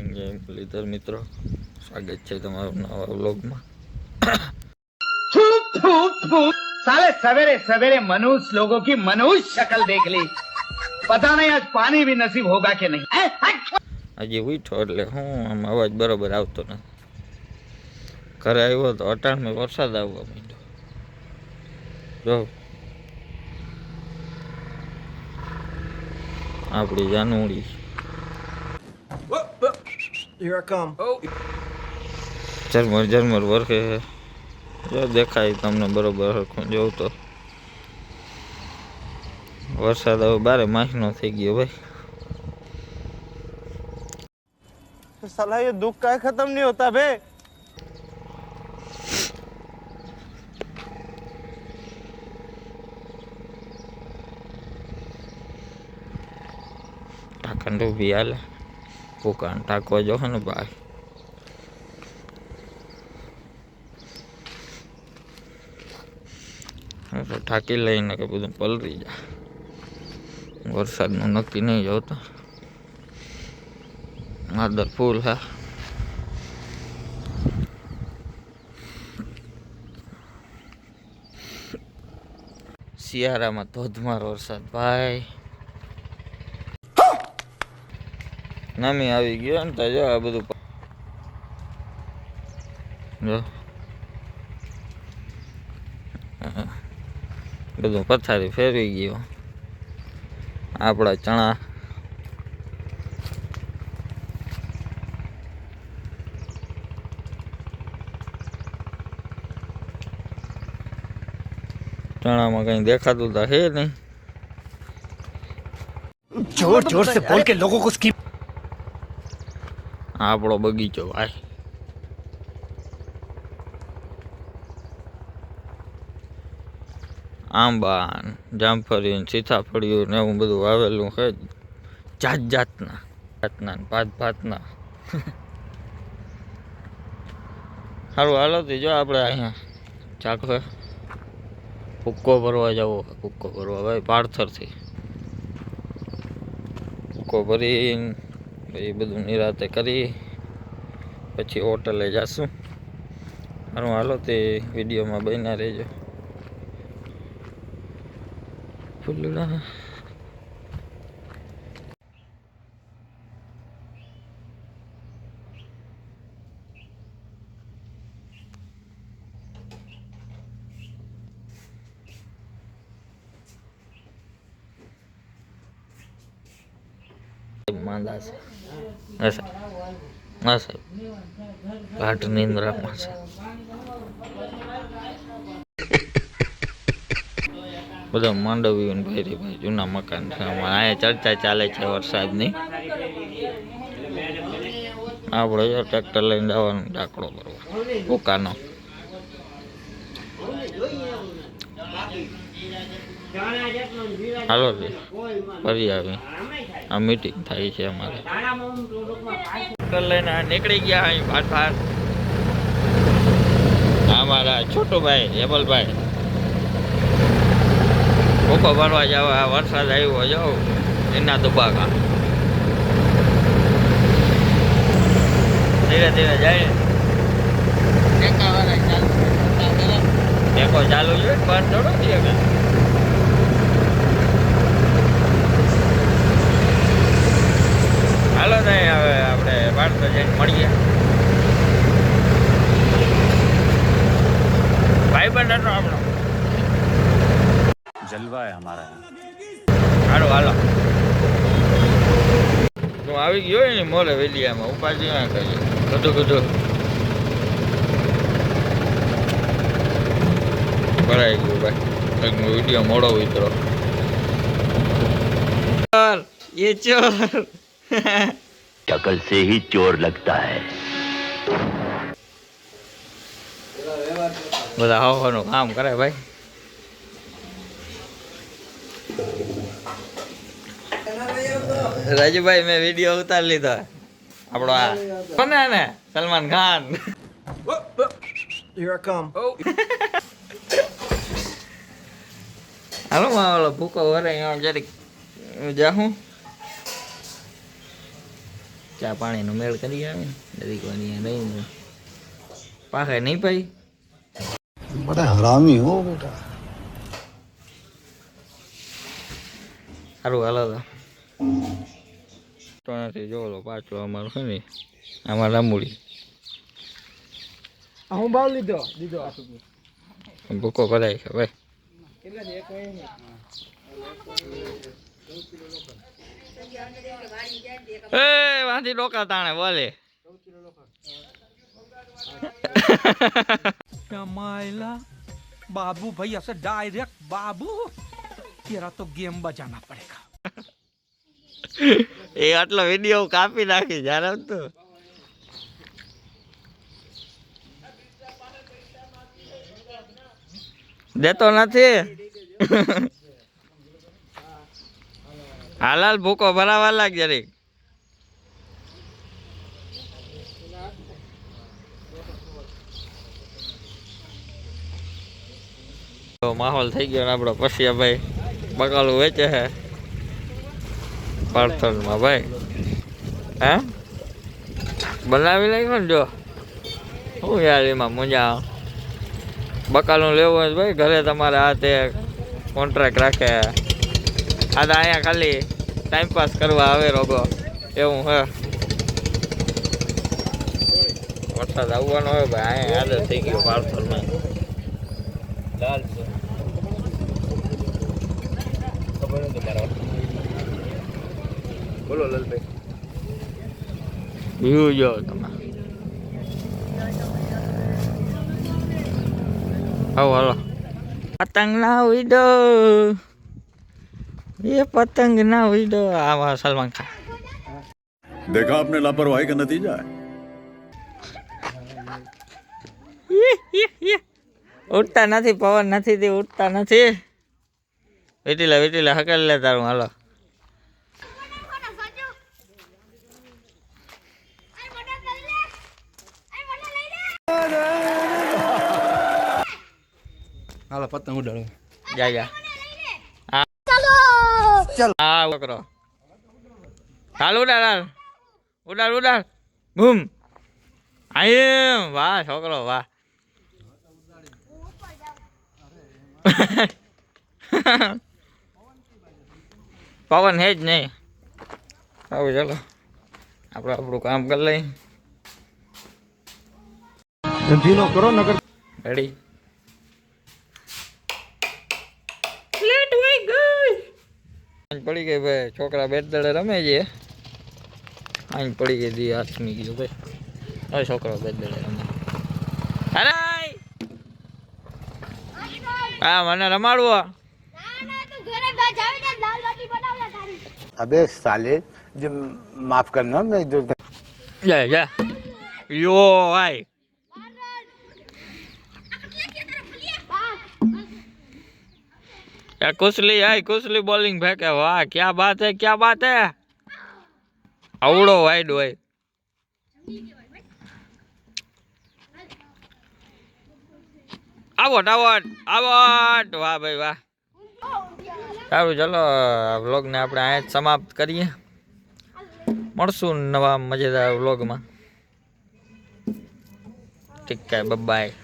Morning જય મુરલીધર મિત્રો, સ્વાગત છે તમારું નવા વ્લોગમાં। साले सवेरे सवेरे मनुष्य लोगों की मनुष्य शक्ल देख ली, पता नहीं आज पानी भी नसीब होगा कि नहीं। આજે ઉઠો એટલે હું આમ અવાજ બરોબર આવતો નથી। ઘરે આવ્યો તો અટાણમાં વરસાદ આવવા માંડ્યો। જો આપણી જાનુડી Here I come. ઝરમર ઝરમર વરસે જો દેખાય તમને બરોબર હરખું જોઉં તો વરસાદ હવે 12 માસનો થઈ ગયો ભાઈ। साला ये दुख का खत्म नहीं होता बे। ટાંકંડો બી હાલે કુકાન ટાંકવા જો ને ભાઈ। તો ટાંકી લઈને કે બધું પલરી જાય, વરસાદનું નક્કી નહીં જોતો। આદર ફૂલ હા શિયાળામાં ધોધમાર વરસાદ ભાઈ। નામી આવી ગયો ને તો જો આ બધું જો બધું પથારી ફેરવી ગયો। આપણા ચણા ચણામાં કઈ દેખાતું તો હે નહીં। जोर जोर से बोल के लोगों को स्कीम। આપણો બગીચો ભાઈ, આંબા જામફળી સીતાફળિયું ને એવું બધું વાવેલું છે, જાત જાતના ભાત ભાતના। સારું હાલો તો જો આપણે અહીંયા ચાખવે ભૂક્કો ભરવા જવો, ભૂક્કો ભરવા ભાઈ પાર્થરથી ભૂક્કો ભરીને એ બધું નિરાતે કરી પછી હોટલે જશું। સારું હાલો તે વિડીયોમાં બન્યા રહેજો। ફૂલડા માંદા છે હા સાહેબ ઘાટ નિંદ્રામાં છે। બધા માંડવીઓ ને ભાઈ ભાઈ જૂના મકાન છે, અહીંયા ચર્ચા ચાલે છે વરસાદની। આપણે જો ટ્રેક્ટર લઈને જવાનું ઢાંકડો ભરવા ભૂકાનો। હાલો ફરી આવી આ મીટિંગ થાય છે અમારે। ટ્રેક્ટર લઈને નીકળી ગયા અહીં ભાત અમારા છોટુભાઈ હેમલભાઈ ભૂકો ભરવા જવા। વરસાદ આવ્યો જાઓ એના દબાકા ધીરે ધીરે જાય ટેકો ચાલુ છે બંધ થોડો થયો કે હાલો નહીં હવે આપણે ભારત જઈને મળીએ। ભાઈ બંધ હતો આપણો जलवा है हमारा। હાલો હાલો હું આવી ગયો ને મોરે વેલિયામાં ઉપાધિ ના કરી બધું ભરાઈ ગયું ભાઈ। વિડીયો મોડો ઉતરો ये चोर शक्ल से ही चोर लगता है। બધા હવાનું કામ કરે ભાઈ। રાજુભાઈ મેં વિડીયો ઉતારી લીધો આપણો આ કોને ને Salman Khan. Here I come. હાલો માં ઓલો ભૂકો વરે જરીક જાહું ચા પાણીનો મેળ કરી આવે ને દરેક વાની નહીં પાકે નહીં પાઈ बड़ा हरामी हो बेटा સારું હાલો તો નથી જોવો પાછો અમારું છે ને આમાં રામુડી હું ભાવ લીધો ભૂકો કરાય છે ભાઈ એ વાંધી ડોકા તાણે બોલે माइला बाबू भाई ऐसे डायरेक्ट बाबू तेरा तो गेम बजाना पड़ेगा એ આટલો વિડીયો કાપી નાખી જ્યારે તો દેતો નથી હાલાલ ભૂકો ભરાવા લાગ જરીક માહોલ થઈ ગયો ને આપણો પછી ભાઈ બકાલું વેચે છે પાર્સલમાં ભાઈ હે બનાવી નાખ્યો ને જો શું યાર એમાં મજા બકાલું લેવું હોય ભાઈ ઘરે તમારે આ તે કોન્ટ્રાક્ટ રાખે આ તો અહીંયા ખાલી ટાઈમપાસ કરવા આવે રોગો એવું હે વરસાદ આવવાનો હોય ભાઈ અહીંયા આદત થઈ ગયો પાર્સલમાં લાલ છે ખબર નથી મારા બોલો લાલભાઈ વ્યૂ જો તમે આવો હાલો પતંગ ના ઉડો ये पतंग ना उड़ो आवा सलमान खान देखा आपने लापरवाही का नतीजा है ઉડતા નથી પવન નથી તે ઉડતા નથી વેટીલા હકેલ લે તારું હાલો હાલો પતંગ ઉડાડો જા હા છોકરો હાલ ઉડાડ બૂમ આયે વાહ છોકરો વાહ પવન હે જ નહીં આવું ચાલો આપણે આપણું કામ કરી લઈ ધંધીનો કરો નગર રેડી પડી ગઈ ભાઈ છોકરા બેટ દડે રમે છે આઈ પડી ગઈ દી હાથની ગયું ભાઈ હવે છોકરો બેટ દડે રમે અરે હા મને રમાડવો अबे साले जो माफ करना मैं जो જા યો ભાઈ क्या कुसली बॉलिंग फेंके वाह क्या बात है अवड़ो वाइड હોય आवट वाह भाई वाह સારું ચલો વ્લોગને આપણે અહીંયા જ સમાપ્ત કરીએ મળશું નવા મજેદાર વ્લોગમાં ઠીક છે બાય